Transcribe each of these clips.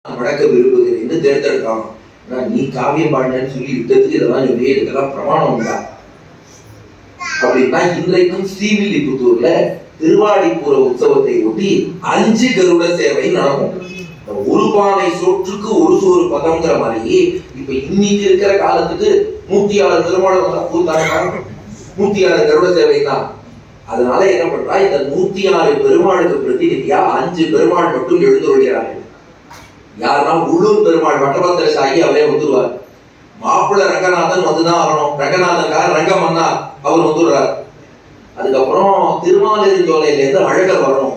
வழக்க விரும்புகிறேன்னு தேர்ந்தெடுக்கலாம். நீ காவியம் பாடினு சொல்லி விட்டதுக்கு இதெல்லாம் சொல்லி இதுக்கெல்லாம் பிரமாணம் உண்டா அப்படின்னா, இன்றைக்கும் ஸ்ரீவில்லிபுத்தூர்ல திருவாடிப்புற உற்சவத்தை ஒட்டி 5 கருட சேவை நடக்கும். ஒரு பானை சோற்றுக்கு ஒரு சோறு பதம்ங்கிற மாதிரி இப்ப இன்னைக்கு இருக்கிற காலத்துக்கு 106 பெருமாள் கூத்தாங்க, 106 கருட சேவை தான். அதனால என்ன பண்றா, இந்த 106 பெருமாளுக்கு பிரதிநிதியா 5 பெருமாள் மட்டும் எழுந்துள்ளார்கள். யாருன்னா உள்ளூர் பெருமாள் வட்டபத்திரசாயி அவரே வந்துருவார். மாப்பிள்ள ரங்கநாதன் வந்துதான் வரணும். ரங்கநாதன்கார ரங்கமன்னா அவர் வந்துடுறார். அதுக்கப்புறம் திருமாலிருஞ்சோலையில இருந்து அழகர் வரணும்.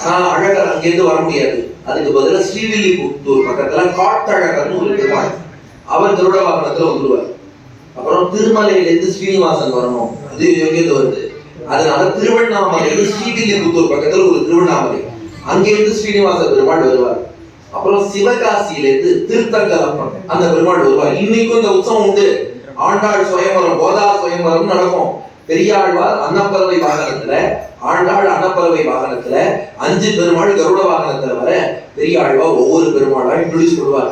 ஆனா அழகர் அங்கிருந்து வர முடியாது. அதுக்கு பதிலாக ஸ்ரீவில்லிபுத்தூர் பக்கத்துல காட்டழகர்னு ஒரு பெருமாள், அவர் கருட வாகனத்துல வந்துடுவார். அப்புறம் திருமலையில இருந்து ஸ்ரீனிவாசன் வரணும், அது எங்கிருந்து வருது. அதனால திருவண்ணாமலையில ஸ்ரீவில்லிபுத்தூர் பக்கத்துல ஒரு திருவண்ணாமலை, அங்கிருந்து ஸ்ரீனிவாச பெருமாள் வருவார். அப்புறம் சிவகாசியில இருந்து திருத்தங்கலப்பன் அந்த பெருமாள் வருவார். இன்னைக்கும் இந்த உற்சவம் உண்டு. ஆண்டாள் சுயம்பரம், போதா சுயம்பரம் நடக்கும். பெரியாழ்வார் அன்னப்பறவை வாகனத்துல, ஆண்டாள் அன்னப்பறவை வாகனத்துல, 5 பெருமாள் கருட வாகனத்துல வர பெரியாழ்வார் ஒவ்வொரு பெருமாளா இன்ட்ரோடியூஸ் பண்ணுவார்.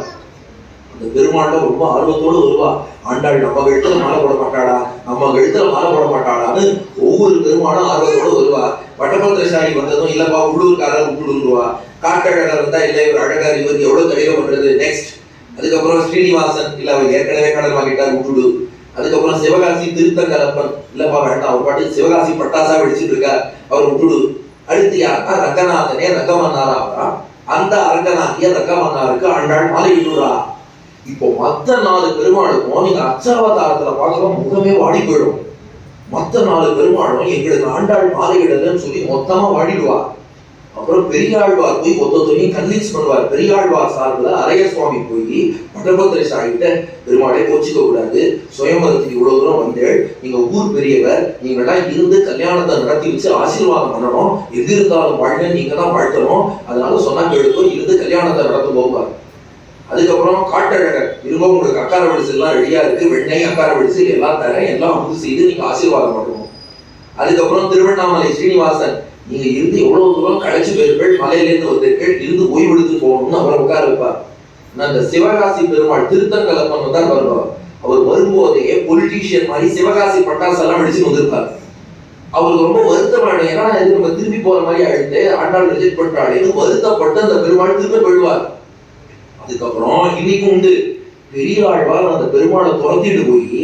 அந்த பெருமாள்ல ரொம்ப ஆர்வத்தோடு வருவா. ஆண்டாள் நம்ம கழுத்துல மாலை போட மாட்டாளா, நம்ம கழுத்துல மாலை போட மாட்டாளான்னு ஒவ்வொரு பெருமாளும் ஆர்வத்தோடு வருவா. வட்டபத்திரசாயி வந்ததும் இல்லப்பா உள்ளூர்காரர் விட்டுடுவா. காட்டழகர் வந்தா இல்ல இவர் அழகர், இவருக்கு எவ்வளவு தெளிவா பண்றது நெக்ஸ்ட். அதுக்கப்புறம் ஸ்ரீனிவாசன் இல்ல அவர் ஏற்கனவே கடல் வாங்கிட்டார் விட்டுடு. அதுக்கப்புறம் சிவகாசி திருத்தங்கலப்பன் இல்லப்பா வேண்டாம், அவர் பாட்டு சிவகாசி பட்டாசா வெடிச்சிட்டு இருக்கார், அவர் விட்டுடு. அடுத்து யாருன்னா ரங்கநாதனே ரங்கமன்னாரா, அந்த அரங்கநாதிய ரங்கமன்னாருக்கு ஆண்டாள் மாலை விட்டுடுறா. இப்போ மத்த 4 பெருமாளுக்கும் நீங்க அச்சாவதாரத்துல பார்க்கலாம் முகமே வாடி போயிடும். மத்த 4 பெருமாளும் எங்களுக்கு ஆண்டாள் மாலை இடலன்னு சொல்லி மொத்தமா வாடிடுவா. அப்புறம் பெரியாழ்வார் போய் மொத்தத்தையும் கன்வின்ஸ் பண்ணுவார். பெரியாழ்வார் சார்பில் அரைய சுவாமி போய் வட்டபத்திரசாயிட்ட பெருமாளை கோச்சிக்க கூடாது, சுயம்பரத்துக்கு இவ்வளவு தூரம் வந்து நீங்க ஊர் பெரியவர், நீங்களாம் இருந்து கல்யாணத்தை நடத்தி வச்சு ஆசீர்வாதம் பண்ணணும், எது இருந்தாலும் வாழ்க்கை நீங்க தான் வாழ்த்தணும், அதனால சொன்னா கேளுக்கும் இருந்து கல்யாணத்தை நடத்த போவார். அதுக்கப்புறம் காட்டழகர் இருவரும் உங்களுக்கு அக்கார வடிசு எல்லாம் ரெடியா இருக்கு, வெண்ணெய் அக்கார வடிசு எல்லாம் தரேன், எல்லாம் அமுது செய்து நீங்க ஆசீர்வாதம் பண்ணணும். அதுக்கப்புறம் திருவண்ணாமலை ஸ்ரீனிவாசன், நீங்க இருந்து எவ்வளவு தூரம் கடைசி பேர்கள் மலையில இருந்து வந்திருக்கீர்கள், இருந்து ஓய்வெடுத்து போகணும்னு அவரை உட்கார வைப்பார். அந்த சிவகாசி பெருமாள் திருத்தங்கலப்பன் தான் வருவார். அவர் வரும்போதே பொலிட்டீஷியன் மாதிரி சிவகாசி பட்டாசு எல்லாம் வெடிச்சு வந்திருப்பார். அவருக்கு ரொம்ப வருத்தமான, ஏன்னா இது நம்ம திரும்பி போற மாதிரி ஆயிடுத்து, ஆண்டாள் ரிஜெக்ட் பண்றாளேன்னு வருத்தப்பட்டு அந்த பெருமாள் திரும்ப போயிடுவார். அதுக்கப்புறம் இன்னைக்கு உண்டு, பெரியாழ்வார் அந்த பெருமாளை துரத்திட்டு போய்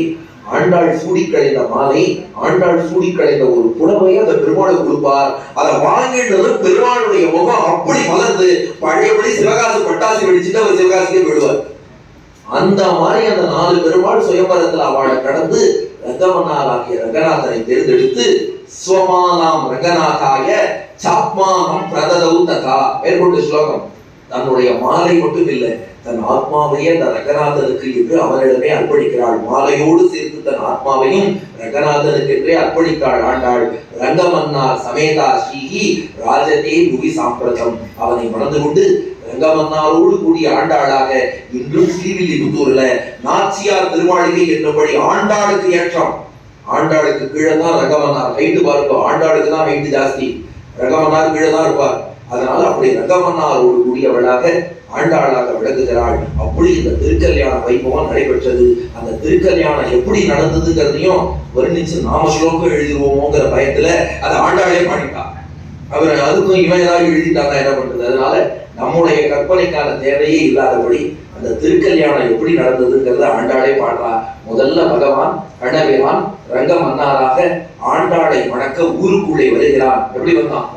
ஆண்டாள் சூடி களைந்த மாலை, ஆண்டாள் சூடி களைந்த ஒரு புடவையை அந்த பெருமாளை கொடுப்பார். அதை வாங்கிட்டு பெருமாளுடைய முகம் அப்படி மலர்ந்து பழையபடி சிவகாசி பட்டாசு வெடிச்சுட்டு அவர் சிவகாசிக்கே போயிடுவார். அந்த மாதிரி அந்த 4 பெருமாள் சுயம்பரத்தில் அவளை கடந்து ரங்கமன்னாராகிய ரங்கநாதனை தேர்ந்தெடுத்து ஸ்வமானாம் ரங்கநாதாய சாத்மானம் பிரததௌ ததா மேற்கொண்டு ஸ்லோகம். தன்னுடைய மாலை மட்டும் இல்லை, தன் ஆத்மாவையே அந்த ரங்கநாதனுக்கு என்று அவரிடமே அர்ப்பணிக்கிறாள். மாலையோடு சேர்த்து தன் ஆத்மாவையும் ரங்கநாதனுக்கு என்றே அர்ப்பணித்தாள் ஆண்டாள். ரங்கமன்னார் சமேதா ஸ்ரீஹி ராஜதே புவி சாம்பிரதம், அவனை மணந்து கொண்டு ரங்கமன்னாரோடு கூடிய ஆண்டாளாக இன்றும் ஸ்ரீவில்லிபுத்தூர்ல நாச்சியார் திருமாளிகை என்னபடி ஆண்டாளுக்கு ஏற்றம். ஆண்டாளுக்கு கீழே தான் ரங்கமன்னார், ஹைட்டு பாருங்க, ஆண்டாளுக்கு தான் ஹைட்டு ஜாஸ்தி, ரங்கமன்னார் கீழே தான் இருப்பார். அதனால அப்படி ரங்கமன்னாரோடு கூடியவளாக ஆண்டாளாக விளங்குகிறாள். அப்படி இந்த திருக்கல்யாண வைபவம் நடைபெற்றது. அந்த திருக்கல்யாணம் எப்படி நடந்ததுங்கிறதையும் வர்ணிச்சு நாம ஸ்லோகம் எழுதிடுவோமோங்கிற பயத்துல அதை ஆண்டாளே பாடிட்டா. அவர் அதுக்கும் இவன் ஏதாவது எழுதிட்டாங்க என்ன பண்றது. அதனால நம்முடைய கற்பனைக்கான தேவையே இல்லாதபடி அந்த திருக்கல்யாணம் எப்படி நடந்ததுங்கிறத ஆண்டாளே பாடுறா. முதல்ல பகவான் கண்ணபிரான் ரங்கமன்னாராக ஆண்டாளை வணக்க ஊருக்குள்ளே வருகிறான். எப்படி வந்தான்?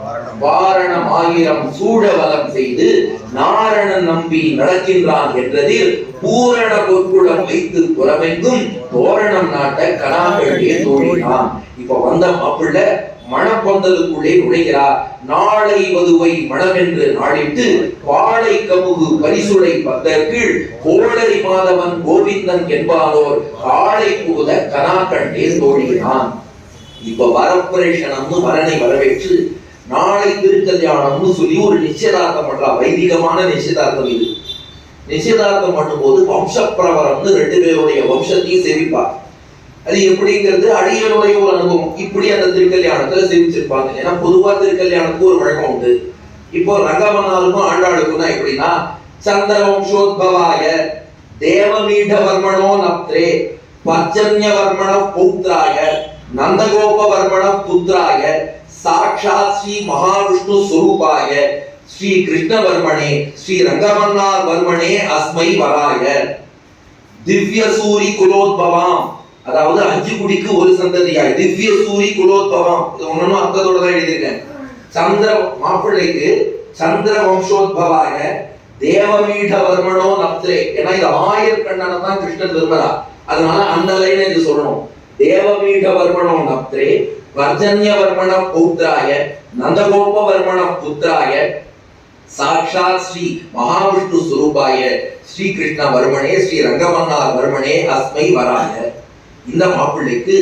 வாரணம் 1000 சூழவலம் செய்து நாரணன் நம்பி நடக்கின்றான் என்றதில் பூரண பொற்குளம் வைத்து புறமெங்கும் தோரணம் நாட்ட கனாக்களே தோழினான். இப்ப வந்த மாப்பிள்ள மணப்பந்தலுக்குள்ளே நுழைகிறார். நாளை வதுவை மணமென்று நாளிட்டு வாழை கமுகு பரிசுளை பந்தற்கீழ் கோளரி மாதவன் கோவிந்தன் என்பானோர் காளை பூத கனாக்கண்டே தோழினான். இப்ப வரப்பிரேஷனம்னு வரனை வரவேற்று நாளை திருக்கல்யாணம்னு சொல்லி ஒரு நிச்சயதார்த்தம் பண்றா. வைதிகமான நிச்சயதார்த்தம் இது. நிச்சயதார்த்தம் பண்ணும்போது வம்சப்பிரவரம்னு 2 பேருடைய வம்சத்தையும் சேவிப்பார். அது எப்படிங்கிறது அடியனுடைய ஒரு அனுபவம். இப்படி அந்த திருக்கல்யாணத்துல சேவிச்சிருப்பாங்க. ஏன்னா பொதுவா திருக்கல்யாணத்துக்கு ஒரு வழக்கம் உண்டு. இப்போ ரங்கமன்னாருக்கும் ஆண்டாளுக்கும் தான் எப்படின்னா, சந்திரவம்சோத்பவாய தேவமீடவர்மணோ நப்த்ரே பர்ஜன்யவர்மண பௌத்ராய நந்தகோபவர்மண புத்ராய சாக்ஷாத் ஸ்ரீ மகாவிஷ்ணு ஸ்வரூபாய ஸ்ரீ கிருஷ்ணவர்மணே ஸ்ரீ ரங்கமன்னார் வர்மணே அஸ்மை வராய திவ்ய சூரி குலோத்பவாம், அதாவது 5 குடிக்கு ஒரு சந்ததியாய் திவ்ய சூரி குலோத்பவம். இது ஒண்ணும் அர்த்தத்தோட தான் எழுதியிருக்கேன். சந்திர மாப்பிள்ளைக்கு சந்திர வம்சோத்பவாக தேவமீடவர்மணோ நப்த்ரே. ஏன்னா இது 1000 கண்ணனை தான் கிருஷ்ணன் விரும்புறா, அதனால அந்த லைன் இது சொல்லணும். தேவமீடவர்மணோ நப்த்ரே வர்ஜன்யவர்மண பௌத்ராய நந்தகோபவர்மண புத்ராய சாக்ஷாத் ஸ்ரீ மகாவிஷ்ணு ஸ்வரூபாய ஸ்ரீ கிருஷ்ண வர்மனே ஸ்ரீ ரங்கமன்னார் வர்மனே அஸ்மை வராய. இந்த மாப்பிள்ளைக்கு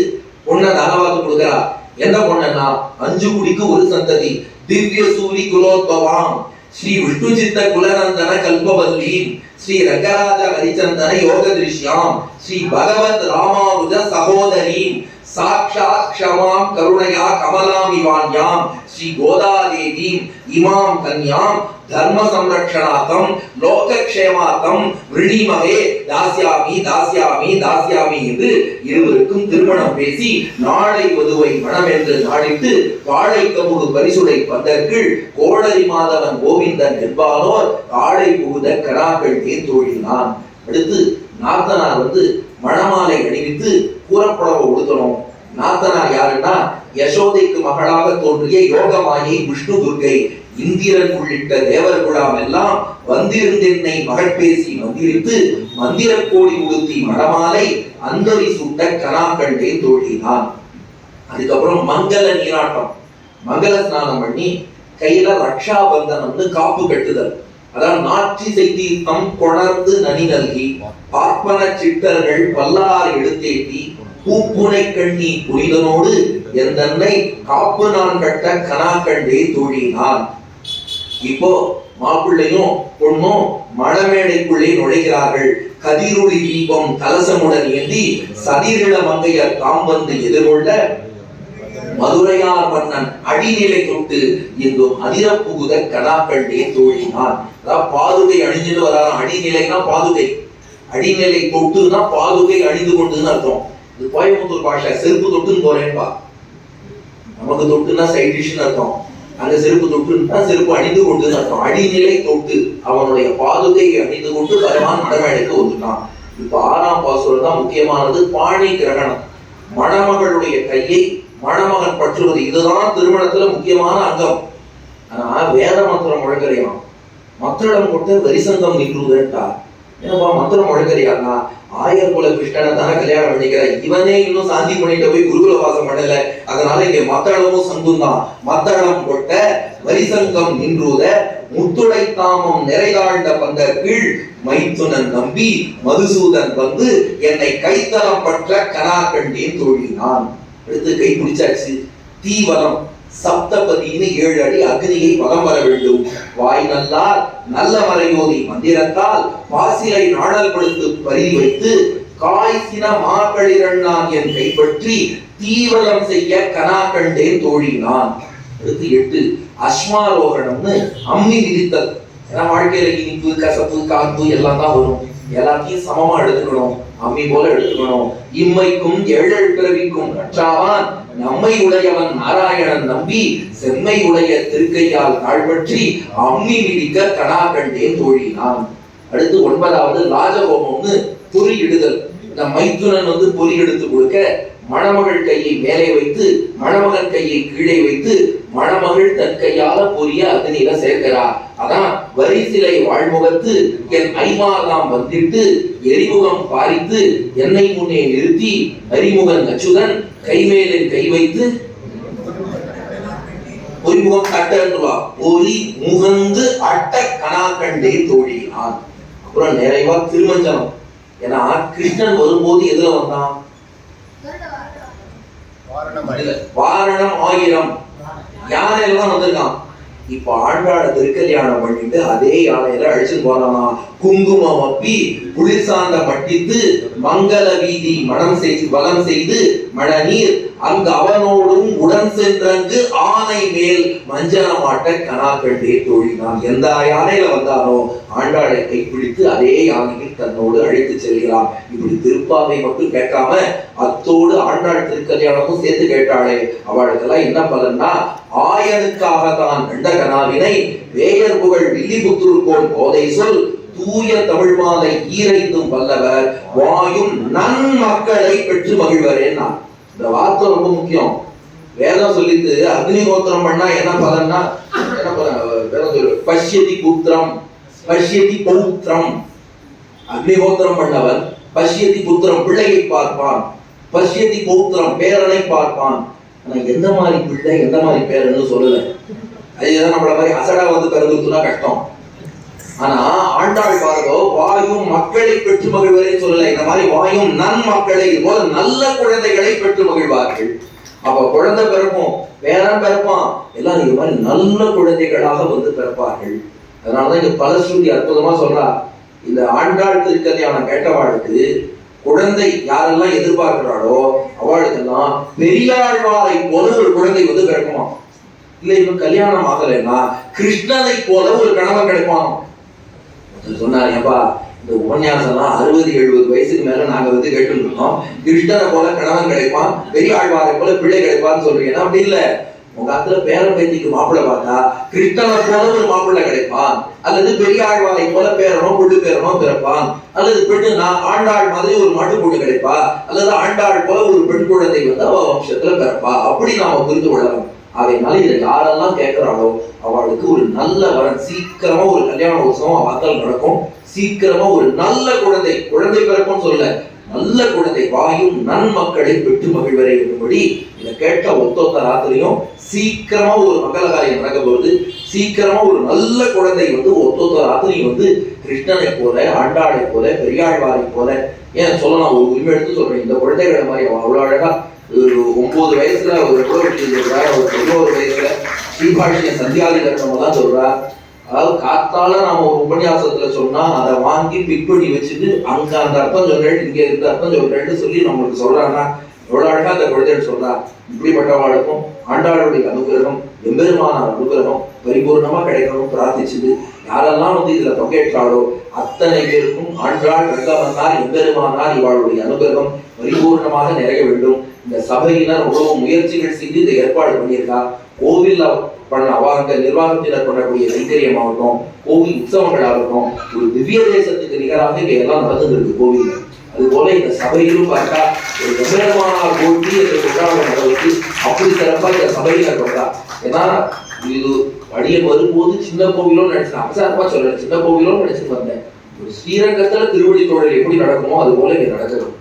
பொண்ணை தானவாத்து கொடுக்கிறா. எந்த பொண்ணுன்னா 5 குடிக்கு ஒரு சந்ததி திவ்ய சூரி குலோத்பவாம் ஸ்ரீ விஷ்ணு சித்த குலநந்தன கல்பவல்லி ஸ்ரீ ரங்கராஜ ஹரிச்சந்தன யோக திருஷ்யாம் ஸ்ரீ பகவத் ராமானுஜ சகோதரி சாக்ஷாத் க்ஷமாம் கருணையா கமலாமிவான்யாம் ஸ்ரீ கோதாதேவி இமாம் கன்யாம் தர்ம சம்ரக்ஷணார்த்தம் லோகக்ஷேமார்த்தம் விருணிமகே தாஸ்யாமி தாஸ்யாமி தாஸ்யாமி என்று இருவருக்கும் திருமணம் பேசி நாளை வதுவை மனம் என்று நாடிட்டு வாழை கமுகு பரிசுடை பந்தற்குள் கோளரி மாதவன் கோவிந்தன் என்பானோர் காளை புகுத கணாக்கள் தேர்ந்தோழினான். அடுத்து நாத்தனார் மணமாலை அணிவித்து கூறப்படவை உடுத்தணும். நாத்தனார் யாருன்னா யசோதைக்கு மகளாக தோன்றிய யோகமாயை விஷ்ணு துர்க்கை. இந்திரன் உள்ளிட்ட தேவர்குழாம் எல்லாம் வந்திருந்தென்னை மகள் பேசி மந்திரித்து மந்திர கோடி உடுத்தி மணமாலை அந்தரி சுட்ட கணாக்கண்டே தோழினான். அதுக்கப்புறம் மங்கள நீராட்டம், மங்கள ஸ்நானம் பண்ணி கையில ரக்ஷா பந்தனம்னு காப்பு கட்டுதல். அதான் நாற்றிசை தீர்த்தம் கொணர்ந்து நனி நல்கி பார்ப்பன சிட்டர்கள் பல்லாறு எடுத்தேட்டி பூப்புனை கண்ணி புனிதனோடு எந்தன்னை காப்பு நான் கட்ட கணாக்கண்டே தோழினான். இப்போ மாப்பிள்ளையும் பொண்ணும் மணமேடைக்குள்ளே நுழைகிறார்கள். கதிரொளி தீபம் கலசமுடன் ஏந்தி சதிரிள மங்கையர் தாம் வந்து எதிர்கொள்ள மதுரையார் மன்னன் அடிநிலை தொட்டு இங்கும் அதிர புகுத கணாக்கண்டே தோழினான். அதாவது பாதுகை அணிஞ்சுட்டு வரான். அடிநிலைனா பாதுகை, அடிநிலை தொட்டுனா பாதுகை அணிந்து கொண்டுன்னு அர்த்தம். இது கோயம்புத்தூர் பாஷை. செருப்பு தொட்டுன்னு போறேன்பா, நமக்கு தொட்டுனா சைட் டிஷ்னு அர்த்தம். அங்க செருப்பு தொட்டுன்னா செருப்பு அணிந்து கொண்டுன்னு அர்த்தம். அடிநிலை தொட்டு அவனுடைய பாதுகையை அணிந்து கொண்டு பகவான் மணமேடைக்கு வந்துட்டான். இப்ப 6ஆம் பாசுரம் தான் முக்கியமானது. பாணி கிரகணம், மணமகளுடைய கையை மணமகன் பற்றுவது. இதுதான் திருமணத்துல முக்கியமான அங்கம். ஆனா வேத மந்திரம் முழங்கறியான். மத்திரம் கொட்ட வரிசங்கம் நின்றுதா. என்னப்பா மந்திரம் முழங்கறியான்னா ஆயர் குல கிருஷ்ணனை தானே கல்யாணம் பண்ணிக்கிற, இவனே இன்னும் சாந்தி பண்ணிட்டு போய் குருகுல வாசம் பண்ணல. அதனால இங்க மத்தளமும் சங்கும் தான். மத்தளம் கொட்ட வரிசங்கம் நின்றுத முத்துடை தாமம் நிறைதாழ்ந்த பந்த கீழ் மைத்துனன் நம்பி மதுசூதன் வந்து என்னை கைத்தலம் பற்ற கனா கண்டேன் தோழினான். எடுத்து கை பிடிச்சாச்சு. தீவலம் சப்தபதினு 7 அடி அக்னியை வலம் வர வேண்டும். வாய் நல்லார் நல்ல மறையோதி மந்திரத்தால் பாசிலை நாடல் படுத்து பரி வைத்து காய்ச்சின மாக்களிரண்ணான் என் கைப்பற்றி தீவலம் செய்ய கனா கண்டேன் தோழினான். அடுத்து 8 அஸ்மாரோகணம்னு அம்மி விதித்தல். ஏன்னா வாழ்க்கையில இனிப்பு கசப்பு காப்பு எல்லாம் தான் வரும். எல்லாத்தையும் சமமா எடுத்துக்கணும், அம்மி போல எடுத்துக்கணும். இம்மைக்கும் ஏழல் பிறவிக்கும் அற்றாவான் நம்மை உடையவன் நாராயணன் நம்பி செம்மை உடைய திருக்கையால் தாழ்பற்றி அம்மி மிதிக்க கணா கண்டேன் தோழினான். அடுத்து 9வது ராஜஹோமம்னு பொறி இடுதல். இந்த மைத்துனன் பொறி எடுத்து கொடுக்க மணமகள் கையை மேலே வைத்து மணமகன் கையை கீழே வைத்து மணமகள் தன் கையால பொரிய அக்னியில சேர்க்கிறார். அதான் வரிசிலை வாழ்முகத்து என் ஐமாலாம் வந்திட்டு எரிமுகம் பாரித்து என்னை முன்னே நிறுத்தி அறிமுகன் அச்சுதன் கைமேலில் கை வைத்து பொறிமுகம் கட்டா பொறி முகந்து அட்ட கணா கண்டே தோழினான். அப்புறம் நிறைவா திருமஞ்சனம். ஏன்னா கிருஷ்ணன் வரும்போது எதுல வந்தான்? வாரணம் 1000 யானையில தான் வந்திருக்கான். இப்ப ஆண்டாள திருக்கல்யாணம் பண்ணிட்டு அதே யானையில அழிச்சுட்டு போறானா. குங்குமம் அப்பி குளிர்சாந்த பட்டித்து மங்கள வீதி மனம் செய்து வலம் செய்து மழநீர் அங்கு அவனோடும் உடன் சென்றங்கு ஆனை மேல் மஞ்சனமாட்ட கனாக்கண்டே தோழினான். எந்த யானையில வந்தானோ ஆண்டாளை கைப்பிடித்து அதே யானையில் தன்னோடு அழைத்து செல்கிறான். இப்படி திருப்பாவை மட்டும் கேட்காம அத்தோடு ஆண்டாள் திருக்கல்யாணமும் சேர்த்து கேட்டாளே, அவளுக்கெல்லாம் என்ன பலன்னா, ஆயனுக்காக தான் கண்ட கனாவினை வேயர் புகழ் வில்லிபுத்தூர் கோன் போதை சொல் தூய தமிழ் மாலை ஈரைந்தும் வல்லவர் வாயும் நன் மக்களை பெற்று மகிழ்வரேன்னா. இந்த வார்த்தை ரொம்ப முக்கியம். வேதம் சொல்லிட்டு அக்னிஹோத்திரம் பண்ணா என்ன பலன்னா, என்ன பலன்? பஷ்யதி புத்திரம் பஷ்யதி பௌத்திரம். அக்னிஹோத்திரம் பண்ணவன் பஷ்யதி புத்திரம் பிள்ளையை பார்ப்பான், பஷ்யதி பௌத்திரம் பேரனை பார்ப்பான். ஆனா எந்த மாதிரி பிள்ளை எந்த மாதிரி பேரன்னு சொல்லல. அதுதான் நம்மள மாதிரி அசடா வந்து பிறந்துனா கஷ்டம். ஆனா ஆண்டாள் பாருங்கோ, வாயும் மக்களை பெற்று மகிழ்வரை சொல்லல. இந்த மாதிரி வாயும் நன் மக்களை போல நல்ல குழந்தைகளை பெற்று மகிழ்வார்கள். அப்ப குழந்தை பிறப்போம், பேரன் பிறப்பான், எல்லாம் இந்த மாதிரி நல்ல குழந்தைகளாக வந்து பிறப்பார்கள். அதனாலதான் இங்க பலஸ்ருதி அற்புதமா சொல்றா, இந்த ஆண்டாள் திருக்கல்யாணம் கேட்டவாளுக்கு குழந்தை யாரெல்லாம் எதிர்பார்க்கிறாளோ அவளுக்கெல்லாம் பெரியாழ்வாரை போல ஒரு குழந்தை வந்து பிறக்குமா. இல்ல இன்னும் கல்யாணம் ஆகலைன்னா கிருஷ்ணனை போல ஒரு கணவன் கிடைப்பானோ. சொன்னாரு, ஏப்பா இந்த உபன்யாசம்லாம் 60-70 வயசுக்கு மேல நாங்க வந்து கேட்டு இருக்கோம், கிருஷ்ணனை போல கணவன் கிடைப்பான், பெரியாழ்வாரை போல பிள்ளை கிடைப்பான்னு சொல்றீங்கன்னா அப்படி இல்ல. உங்க காலத்துல பேரன் பேத்திக்கு மாப்பிள்ளை பார்த்தா கிருஷ்ணனை போல ஒரு மாப்பிள்ளை கிடைப்பான், அல்லது பெரியாழ்வாரை போல பேரனோ பொண்ணு பேரனோ பிறப்பான், அல்லது பெண்ணு ஆண்டாள் மாதிரி ஒரு மாட்டு பொண்ணு கிடைப்பா, அல்லது ஆண்டாள் போல ஒரு பெண் குழந்தை வந்து அவ வம்சத்துல பிறப்பா. அப்படி நாம புரிந்து கொள்ளலாம். அதனால இதை யாரெல்லாம் கேட்கிறாளோ அவளுக்கு ஒரு நல்ல வரன், சீக்கிரமா ஒரு கல்யாண உற்சவம் வாக்கல் நடக்கும், சீக்கிரமா ஒரு நல்ல குழந்தை பிறக்கும் சொல்ல, நல்ல குழந்தை வாயும் நன்மக்களை பெற்று மகிழ்வரை இருக்கும்படி இதை கேட்ட ஒத்தொத்த ராத்திரியும் சீக்கிரமா ஒரு மங்கள காரியம் நடக்க போகுது. சீக்கிரமா ஒரு நல்ல குழந்தை வந்து ஒத்தொத்த ராத்திரியும் வந்து கிருஷ்ணனை போல ஆண்டாளை போல பெரியாழ்வாரை போல, ஏன் சொல்லலாம், ஒரு உரிமை எடுத்து சொல்றேன், இந்த குழந்தைகளை மாதிரி அவ்வளவு அழகா ஒரு 9 வயசுல ஒரு புரோகிட்டு சொல்றா, ஒரு 11 வயசுல ஸ்ரீபாஷ்ய சந்தியாதி கர்மம் சொல்றா. அதாவது காத்தால நாம ஒரு உபன்யாசத்துல சொன்னா அதை வாங்கி பிக் பண்ணி வச்சுட்டு அங்க அந்த அர்த்தம் சொல்றேன் இங்க இருந்த அர்த்தம் சொல்றேன்னு சொல்லி நம்மளுக்கு சொல்றாங்கன்னா எவ்வளவு அழகா அந்த குழந்தைகள் சொல்றா. இப்படிப்பட்டவாளுக்கும் ஆண்டாளுடைய அனுகிரகம், எம்பெருமானார் அனுகிரகம் பரிபூர்ணமா கிடைக்கணும் பிரார்த்திச்சுது. யாரெல்லாம் வந்து இதுல பங்கேற்றாலோ அத்தனை பேருக்கும் ஆண்டாள் ரங்கமன்னார் எம்பெருமானார் இவாளுடைய அனுகிரகம் பரிபூர்ணமாக நிறைய வேண்டும். இந்த சபையினர் உழவு முயற்சிகள் செய்து இதை ஏற்பாடு பண்ணியிருக்கா. கோவில் பண்ண அவங்க நிர்வாகத்தினர் பண்ணக்கூடிய கைங்கரியமாகட்டும், கோவில் உற்சவங்களாகட்டும், ஒரு திவ்ய தேசத்துக்கு நிகராக இங்க எல்லாம் நடந்துருக்கு கோவில். அது போல இந்த சபையிலும் பார்த்தா ஒரு எம்பெருமானார் போட்டி என்று கொண்டாட நடவுக்கு அப்படி சிறப்பா இந்த சபையினர் கொண்டா. ஏன்னா இது அடியன் வரும்போது சின்ன கோவிலும் நினைச்சேன், அவசாரமா சொல்றேன், சின்ன கோவிலும் நினைச்சு வந்தேன். ஒரு ஸ்ரீரங்கத்துல திருவடி தொழில் எப்படி நடக்குமோ அது போல இங்க நடக்கணும்.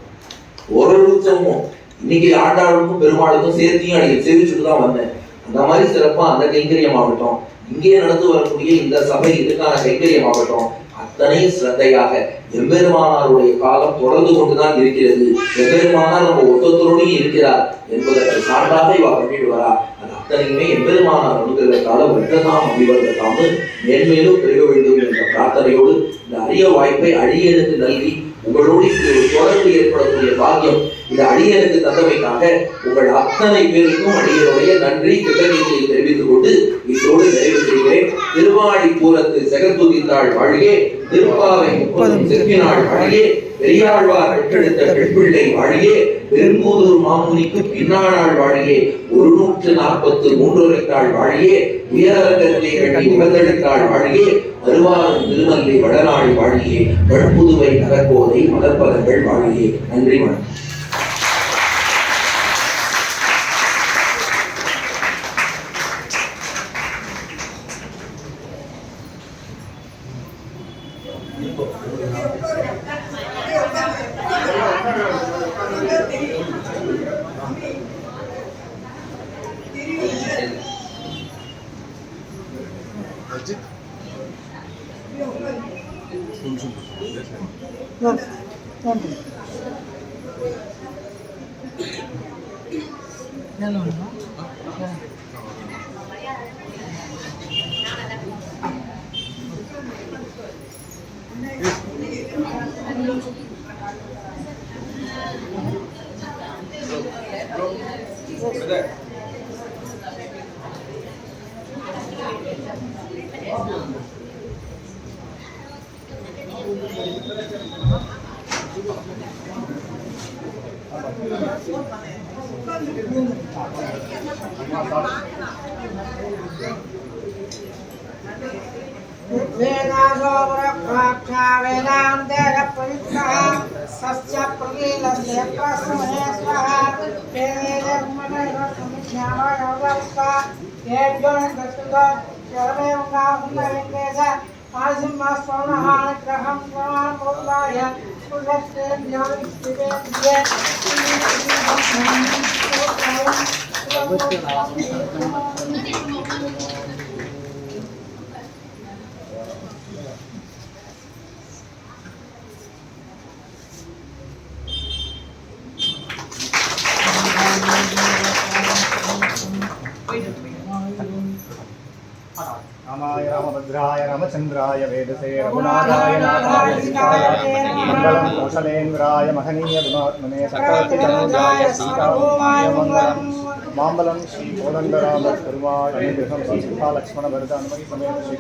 ஒரு உற்சவமும் இன்னைக்கு ஆண்டாளுக்கும் பெருமாளுக்கும் சேர்த்தியும் அடிக்க சேவிச்சுட்டு தான் வந்தேன். அந்த மாதிரி சிறப்பா அந்த கைங்கரியமாகட்டும், இங்கே நடந்து வரக்கூடிய இந்த சபை இதுக்கான கைங்கரியமாகட்டும், அத்தனை சிரத்தையாக எம்பெருமானாருடைய காலம் தொடர்ந்து கொண்டுதான் இருக்கிறது. எம்பெருமானார் நம்ம ஒத்தொத்தரோடையும் இருக்கிறார் என்பதற்கு சான்றாக இவ பண்ணிட்டு வரா. அது அத்தனையுமே எம்பெருமானார் அனுகிரகத்தால வெற்றதாம் அபிவர்த்ததாம் மேன்மேலும் பெருக வேண்டும் என்ற பிரார்த்தனையோடு இந்த அரிய வாய்ப்பை அடியனுக்கு நல்கி உங்களோடு தொடர்பு ஏற்படக்கூடிய பாக்கியம் இந்த அடியனுக்கு தந்தமைக்காக உங்கள் அத்தனை பேருக்கும் அடியனுடைய நன்றி கிருத்தஜ்ஞத்தை தெரிவித்துக் கொண்டு இதோடு நிறைவு செய்கிறேன். திருவாடிப்பூரத்து செகத்துதித்தாள் வாழியே, திருப்பாவை முப்பதும் செப்பினாள் வாழியே, பெரியாழ்வார் பெற்றெடுத்த பெண்பிள்ளை வாழியே, பெரும்பூதூர் மாமுனிக்கு பின்னாள் வாழியே, 143 வாழியே, உயரகத்தை கட்டி உகந்தெடுத்தாள் வாழியே, வருவாரும் திருமல்லை வடநாள் வாழியே, வடப்புதுவை நகர்கோதை மலர்பதங்கள் வாழியே. நன்றி, வணக்கம். रामाय रामभद्राय रामचंद्राय वेदसे रघुनाथाय नाथाय सीताय मंगलम कौशलेन्द्राय महनीय गुणात्मने सकलचितनुजाय सीताय मंगलम मांबलम श्री कोदंडराम पेरुमाळ अनुग्रहम श्री सीता लक्ष्मण भरत हनुमति समेत श्री